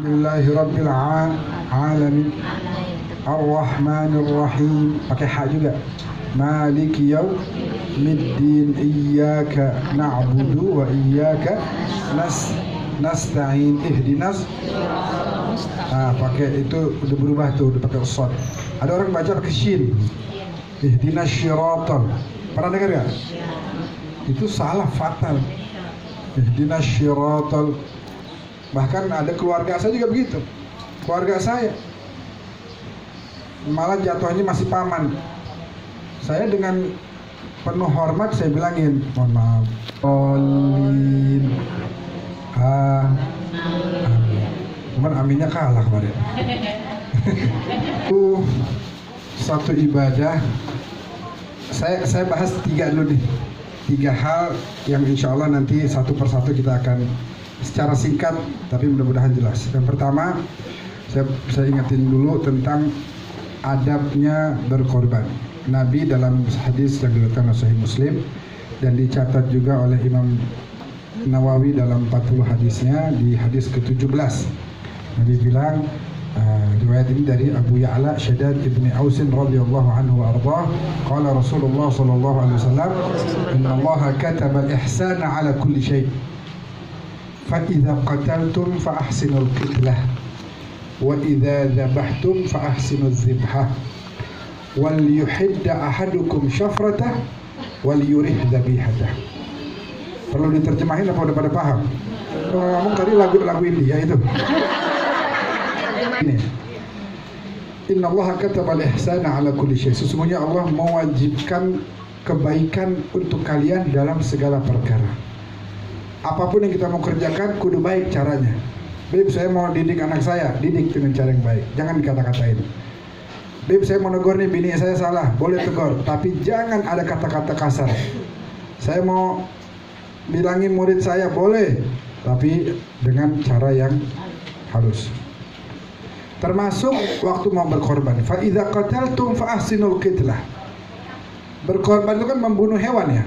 Alhamdulillahirabbil alamin. Ar-Rahmanir Rahim. Pakai ha juga. Maliki yaumiddin. Iyyaka na'budu wa iyyaka nasta'in. Ihdinas. Pakai itu udah berubah tuh, udah pakai shad. Ada orang baca pakai shin. Ihdinas syiratal. Pernah dengar ya? Itu salah fatal. Ihdinas syiratal. Bahkan ada keluarga saya juga begitu. Keluarga saya malah jatuhnya masih paman. Saya dengan penuh hormat saya bilangin, mohon maaf. Amin. Cuman aminnya kalah kemarin. Itu satu ibadah. Saya bahas 3 dulu nih. 3 hal yang insya Allah nanti satu persatu kita akan secara singkat tapi mudah-mudahan jelas. Yang pertama, saya ingatin dulu tentang adabnya berkorban. Nabi dalam hadis yang diriwayatkan oleh Sahih Muslim dan dicatat juga oleh Imam Nawawi dalam 40 hadisnya di hadis ke-17. Nabi bilang, riwayat ini dari Abu Ya'la Shaddad ibn Ausin radhiyallahu anhu wa ardhah, qala Rasulullah sallallahu alaihi wasallam, innallaha kataba al-ihsana ala kulli syai'. فَإِذَا قَتَلْتُمْ فَأَحْسِنُوا الْقِتْلَةَ وَإِذَا ذَبَحْتُمْ فَأَحْسِنُوا الذِّبْحَةَ وَلْيُحِدَّ أَحَدُكُمْ شَفْرَتَهُ وَلْيُرِحْ ذَبِيحَتَهُ. Perlu diterjemahin apa udah pada paham? Ngomong tadi lagu India itu. Ini. Innallaha kataba al-ihsana ala kulli syai'. Sesungguhnya Allah mewajibkan kebaikan untuk kalian dalam segala perkara. Apapun yang kita mau kerjakan kudu baik caranya. Beb, saya mau didik anak saya, didik dengan cara yang baik. Jangan dikata-katain. Beb, saya mau negor nih bini saya salah, boleh tegur, tapi jangan ada kata-kata kasar. Saya mau bilangin murid saya, boleh, tapi dengan cara yang halus. Termasuk waktu mau berkorban. Fa idza qataltum fa ahsinul qitlah. Berkorban itu kan membunuh hewan ya.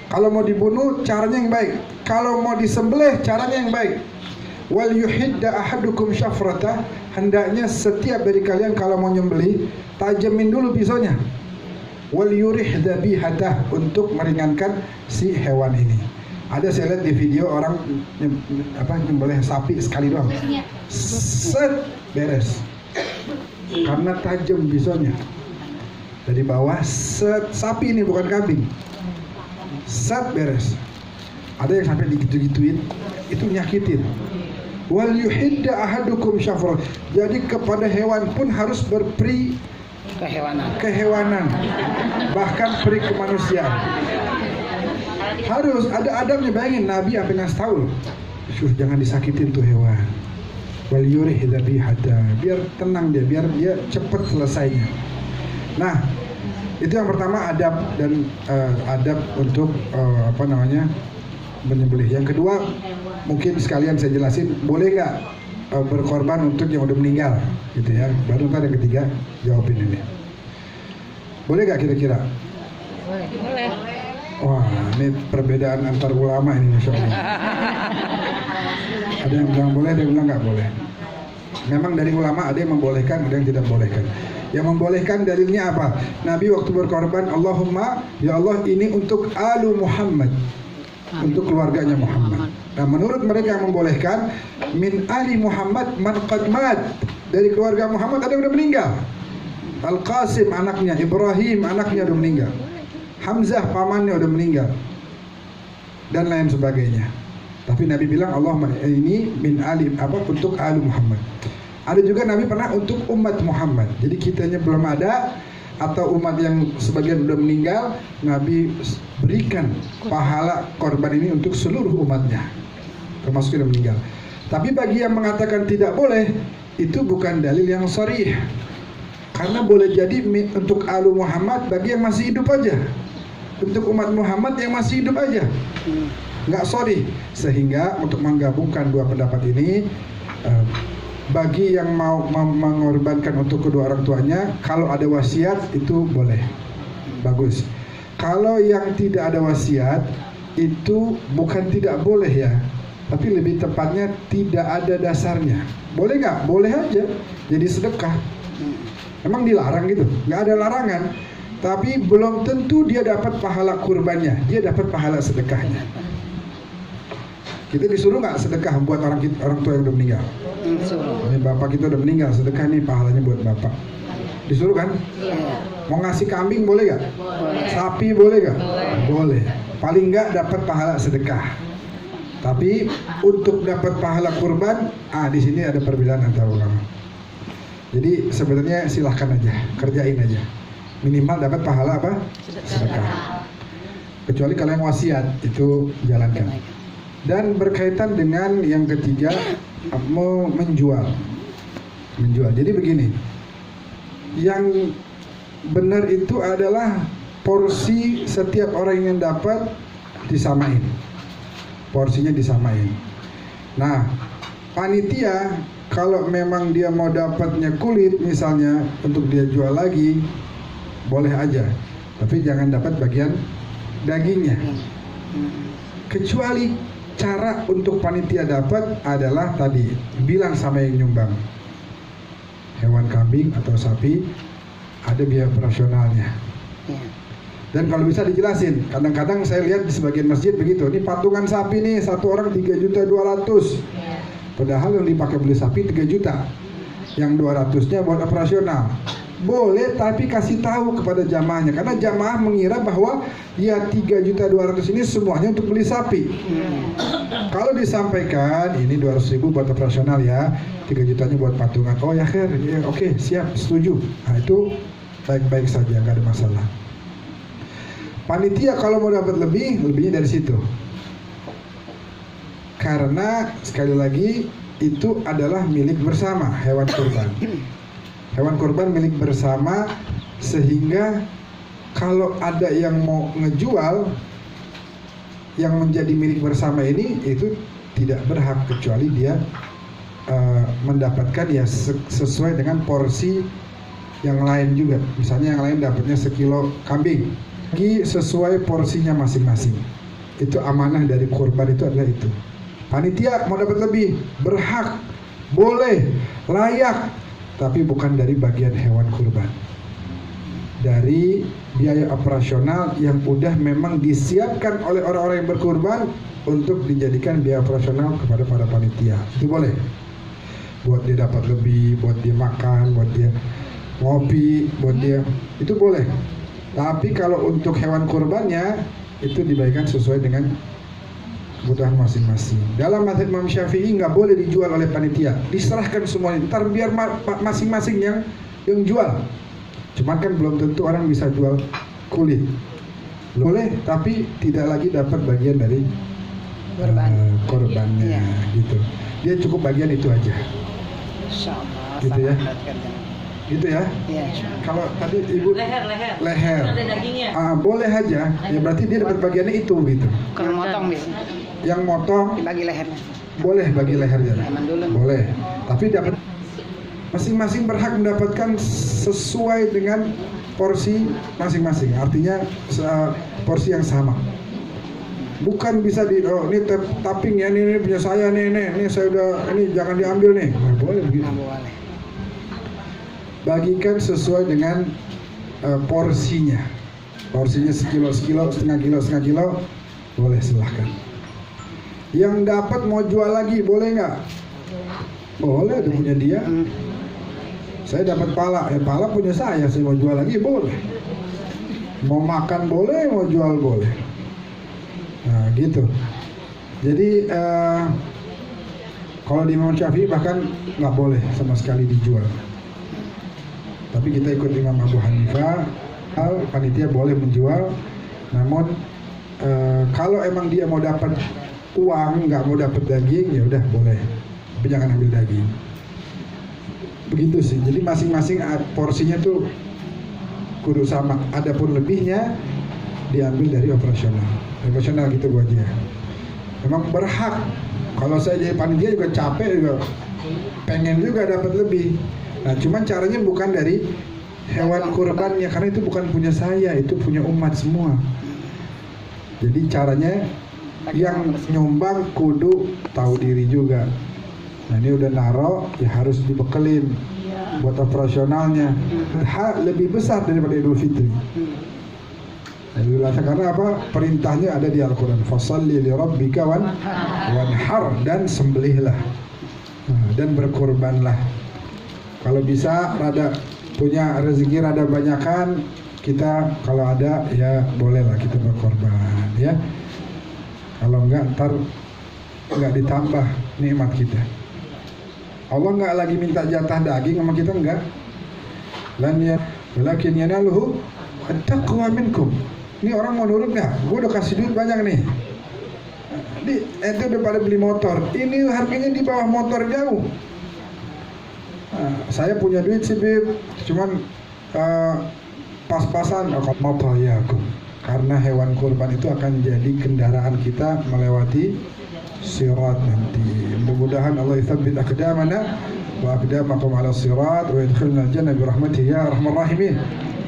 Kalau mau dibunuh caranya yang baik. Kalau mau disembelih caranya yang baik. Wal yuhidda ahadukum syafratah. Hendaknya setiap dari kalian kalau mau nyembelih tajamin dulu pisaunya. Wal yurih dhabihatah, untuk meringankan si hewan ini. Ada saya lihat di video orang nyembelih sapi sekali doang. Set beres. Karena tajam pisaunya. Dari bawah set, sapi ini bukan kambing. Set beres. Ada yang sampai digitu-gituin, itu nyakitin. Wal yuhidda ahadukum syafra. Jadi kepada hewan pun harus berperi kehewanan. Bahkan peri kemanusiaan. Harus ada adabnya. Bayangin Nabi sampai ngasih tahu, jangan disakitin tuh hewan. Wal yurih dzabihata. Biar tenang dia, biar dia cepat selesainya. Nah, itu yang pertama, adab dan adab untuk menyembelih. Yang kedua, mungkin sekalian saya jelasin, boleh nggak berkorban untuk yang udah meninggal, gitu ya. Baru ntar yang ketiga jawabin ini. Boleh nggak kira-kira? Boleh. Wah, ini perbedaan antar ulama ini, masya Allah. Ada yang bilang boleh, ada yang bilang nggak boleh. Memang dari ulama ada yang membolehkan, ada yang tidak membolehkan. Yang membolehkan dalilnya apa? Nabi waktu berkorban, Allahumma, ya Allah ini untuk alu Muhammad, untuk keluarganya Muhammad. Nah, menurut mereka yang membolehkan, min ali Muhammad man qad mat, dari keluarga Muhammad ada yang udah meninggal. Al-Qasim anaknya, Ibrahim anaknya udah meninggal, Hamzah pamannya udah meninggal, dan lain sebagainya. Tapi Nabi bilang Allahumma ini min ali untuk alu Muhammad. Ada juga Nabi pernah untuk umat Muhammad. Jadi kitanya belum ada atau umat yang sebagian udah meninggal, Nabi berikan pahala korban ini untuk seluruh umatnya, termasuk yang meninggal. Tapi bagi yang mengatakan tidak boleh, itu bukan dalil yang sharih. Karena boleh jadi untuk alu Muhammad bagi yang masih hidup aja, untuk umat Muhammad yang masih hidup aja, nggak sharih. Sehingga untuk menggabungkan dua pendapat ini, bagi yang mau mengorbankan untuk kedua orang tuanya, kalau ada wasiat itu boleh, bagus. Kalau yang tidak ada wasiat itu bukan tidak boleh ya, tapi lebih tepatnya tidak ada dasarnya. Boleh nggak? Boleh aja jadi sedekah. Emang dilarang gitu? Nggak ada larangan. Tapi belum tentu dia dapat pahala kurbannya, dia dapat pahala sedekahnya. Kita disuruh nggak sedekah buat orang tua yang udah meninggal? Ini bapak kita udah meninggal, sedekah nih pahalanya buat bapak. Disuruh kan? Mau ngasih kambing boleh nggak? Sapi boleh nggak? Boleh. Paling nggak dapat pahala sedekah. Tapi untuk dapat pahala kurban, di sini ada perbedaan antara ulama. Jadi sebenarnya silahkan aja, kerjain aja. Minimal dapat pahala apa? Sedekah. Kecuali kalau yang wasiat itu jalankan. Dan berkaitan dengan yang ketiga, menjual. Jadi begini, yang benar itu adalah porsi setiap orang yang dapat disamain. Porsinya disamain. Nah, panitia kalau memang dia mau dapatnya kulit misalnya untuk dia jual lagi, boleh aja. Tapi jangan dapat bagian dagingnya. Kecuali cara untuk panitia dapat adalah tadi bilang sama yang nyumbang, hewan kambing atau sapi ada biaya operasionalnya. Dan kalau bisa dijelasin, kadang-kadang saya lihat di sebagian masjid begitu, ini patungan sapi nih satu orang 3.200.000. Padahal yang dipakai beli sapi 3 juta, yang 200-nya buat operasional. Boleh, tapi kasih tahu kepada jamaahnya, karena jamaah mengira bahwa ya 3.200.000 ini semuanya untuk beli sapi. Kalau disampaikan ini 200.000 buat operasional ya, 3 jutanya buat patungan. Oh ya khair, ya, oke, siap, setuju. Nah itu baik-baik saja, nggak ada masalah. Panitia kalau mau dapat lebihnya dari situ. Karena sekali lagi itu adalah milik bersama hewan kurban. Hewan kurban milik bersama, sehingga kalau ada yang mau ngejual yang menjadi milik bersama ini, itu tidak berhak kecuali dia mendapatkan ya sesuai dengan porsi yang lain juga. Misalnya yang lain dapatnya 1 kilo kambing, sesuai porsinya masing-masing. Itu amanah dari kurban, itu adalah itu. Panitia mau dapat lebih, berhak, boleh, layak, tapi bukan dari bagian hewan kurban, dari biaya operasional yang udah memang disiapkan oleh orang-orang yang berkurban untuk dijadikan biaya operasional kepada para panitia. Itu boleh, buat dia dapat lebih, buat dia makan, buat dia ngopi, buat dia, itu boleh. Tapi kalau untuk hewan kurbannya itu dibagikan sesuai dengan kebutuhan masing-masing. Dalam mazhab Imam Syafi'i nggak boleh dijual oleh panitia, diserahkan semuanya. Ntar biar masing-masing yang jual. Cuman kan belum tentu orang bisa jual kulit. Boleh, tapi tidak lagi dapat bagian dari korbannya, gitu. Dia cukup bagian itu aja. Gitu ya. Gitu ya. Kalau tadi ibu leher. Boleh aja. Ya berarti dia dapat bagiannya itu gitu. Kalau motong biasanya. Yang motong dibagi lehernya. Boleh bagi lehernya. Boleh. Tapi dapat masing-masing berhak mendapatkan sesuai dengan porsi masing-masing. Artinya porsi yang sama. Bukan bisa ini tapping ya, ini punya saya nih, ini saya udah, ini jangan diambil nih. Nggak boleh begitu. Boleh. Bagikan sesuai dengan porsinya. Porsinya sekilo, setengah kilo, boleh, silahkan. Yang dapat mau jual lagi, boleh nggak? Boleh, itu punya dia. Saya dapat pala, pala punya saya mau jual lagi, boleh. Mau makan boleh, mau jual boleh. Nah gitu. Jadi kalau di Imam Syafi'i bahkan nggak boleh sama sekali dijual. Tapi kita ikut Imam Abu Hanifah, panitia boleh menjual. Namun kalau emang dia mau dapat uang, nggak mau dapat daging, ya udah boleh. Tapi jangan ambil daging. Begitu sih. Jadi masing-masing porsinya tuh kudu sama. Adapun lebihnya diambil dari operasional. Operasional gitu buat dia. Memang berhak. Kalau saya jadi panitia juga capek juga, pengen juga dapat lebih. Nah, cuman caranya bukan dari hewan kurbannya, karena itu bukan punya saya, itu punya umat semua. Jadi caranya yang nyumbang kudu tahu diri juga. Nah ini udah naro, ya harus dibekelin buat operasionalnya. Lebih besar daripada Idul Fitri. Idul Adha karena apa? Perintahnya ada di Al-Quran. Fasalli li rabbika wanhar, dan sembelihlah. Dan berkorbanlah. Kalau bisa rada punya rezeki rada banyakan, kita kalau ada ya bolehlah kita berkorban ya. Kalau enggak ntar enggak ditambah nikmat kita. Allah enggak lagi minta jatah daging sama kita, enggak. Walakin yanaluhu at-taqwa minkum. Ini orang mau nurut enggak? Gue udah kasih duit banyak nih. Itu udah pada beli motor. Ini harganya di bawah motor jauh. Saya punya duit sih, Bib. Cuman pas-pasan motor ya aku. Karena hewan kurban itu akan jadi kendaraan kita melewati sirat nanti. Mudah-mudahan Allah yuthabbit aqdamana wa aqdamakum ala sirat wa yadkhilna al-jannah bi rahmatihi ya arhamar rahimin.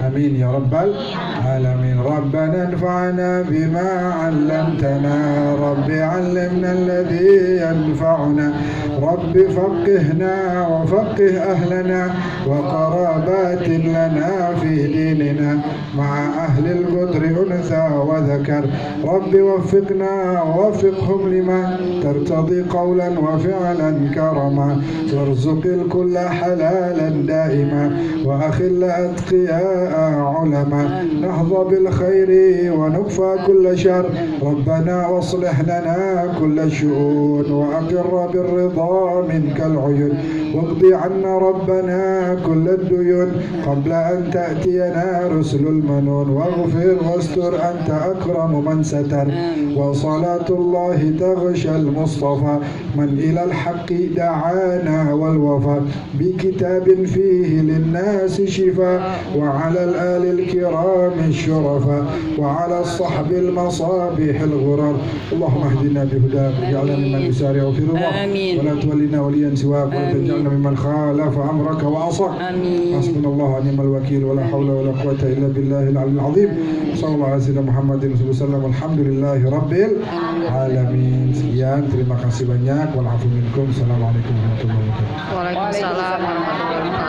Amin ya rabbal alamin. Rabbana anfa'na bima 'allamtana, rabbi 'allimna alladhi yanfa'una, rabbi faqihna wa faqih ahlana wa qarabatin lana fi dinina ma'a ahli al-qudri untha wa dhakar, rabbi waffiqna wa waffiqhum lima tartadi qawlan wa fi'lan karama, warzuqil kulla halalan daima wa akhilla atqiya علماء نهضى بالخير ونكفى كل شر، ربنا واصلح لنا كل الشؤون وأقر بالرضا منك العيون، واقض عنا ربنا كل الديون قبل أن تأتينا رسل المنون، واغفر واستر أنت أكرم من ستر، وصلاة الله تغشى المصطفى من إلى الحق دعانا والوفاء، بكتاب فيه للناس شفاء، وعلى الآل الكرام الشرفاء، وعلى الصحب المصابيح الغرر. اللهم اهدنا بهداك واجعلنا ممن يسارع في رضاك، ولا تولنا وليا سواك، ولا تجعلنا ممن خالف أمرك وعصاك. حسبنا الله ونعم الوكيل، ولا حول ولا قوة إلا بالله العلي العظيم. صلى الله على سيدنا Muhammad SAW. Alhamdulillahi Rabbil Alamin. Sekian, terima kasih banyak. Walafu minkum. Assalamualaikum warahmatullahi wabarakatuh. Waalaikumsalam warahmatullahi wabarakatuh.